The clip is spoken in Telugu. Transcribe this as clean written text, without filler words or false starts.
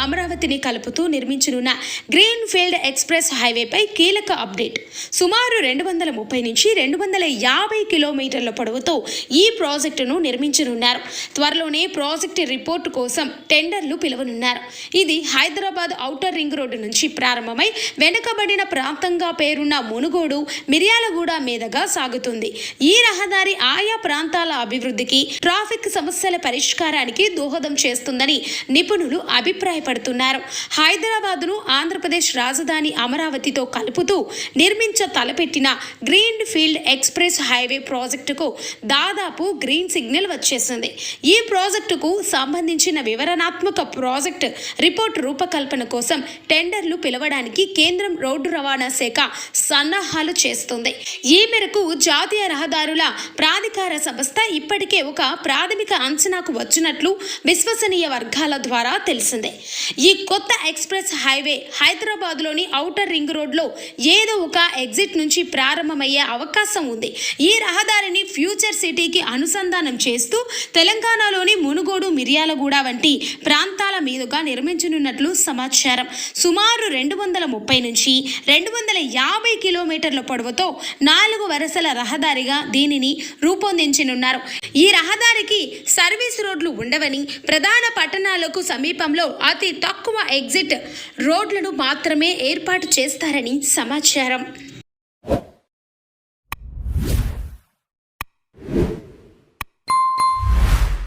అమరావతిని కలుపుతూ నిర్మించనున్న గ్రీన్ ఫీల్డ్ ఎక్స్ప్రెస్ హైవేపై కీలక అప్డేట్. సుమారు 230 నుంచి 250 కిలోమీటర్ల పొడవుతో ఈ ప్రాజెక్టును నిర్మించనున్నారు. త్వరలోనే ప్రాజెక్టు రిపోర్టు కోసం టెండర్లు పిలువనున్నారు. ఇది హైదరాబాద్ ఔటర్ రింగ్ రోడ్డు నుంచి ప్రారంభమై వెనుకబడిన ప్రాంతంగా పేరున్న మునుగోడు, మిర్యాలగూడ మీదుగా సాగుతుంది. ఈ రహదారి ఆయా ప్రాంతాల అభివృద్ధికి, ట్రాఫిక్ సమస్యల పరిష్కారానికి దోహదం చేస్తుందని నిపుణులు అభిప్రాయపడుతున్నారు. హైదరాబాద్ను ఆంధ్రప్రదేశ్ రాజధాని అమరావతితో కలుపుతూ తలపెట్టిన గ్రీన్ ఫీల్డ్ ఎక్స్ప్రెస్ హైవే ప్రాజెక్టుకు దాదాపు గ్రీన్ సిగ్నల్ వచ్చేసింది. ఈ ప్రాజెక్టుకు సంబంధించిన వివరణాత్మక ప్రాజెక్టు రిపోర్ట్ రూపకల్పన కోసం టెండర్లు పిలవడానికి కేంద్రం రోడ్డు రవాణా శాఖ సన్నాహాలు చేస్తుంది. ఈ మేరకు జాతీయ రహదారుల ప్రాధికార సంస్థ ఇప్పటికే ఒక ప్రాథమిక అంచనాకు వచ్చినట్లు విశ్వసనీయ వర్గాల ద్వారా తెలిసిందే. ఈ కొత్త ఎక్స్ప్రెస్ హైవే హైదరాబాద్లోని ఔటర్ రింగ్ రోడ్లో ఏదో ఒక ఎగ్జిట్ నుంచి ప్రారంభమయ్యే అవకాశం ఉంది. ఈ రహదారిని ఫ్యూచర్ సిటీకి అనుసంధానం చేస్తూ తెలంగాణలోని మునుగోడు, మిర్యాలగూడ వంటి ప్రాంతాల మీదుగా నిర్మించనున్నట్లు సమాచారం. సుమారు 230 నుంచి 250 కిలోమీటర్ల పొడవుతో 4 వరుసల రహదారిగా దీనిని రూపొందించనున్నారు. ఈ రహదారికి సర్వీస్ రోడ్లు ఉండవని, ప్రధాన పట్టణాలకు సమీపంలో అతి తక్కువ ఎగ్జిట్ రోడ్లను మాత్రమే ఏర్పాటు చేస్తారని సమాచారం.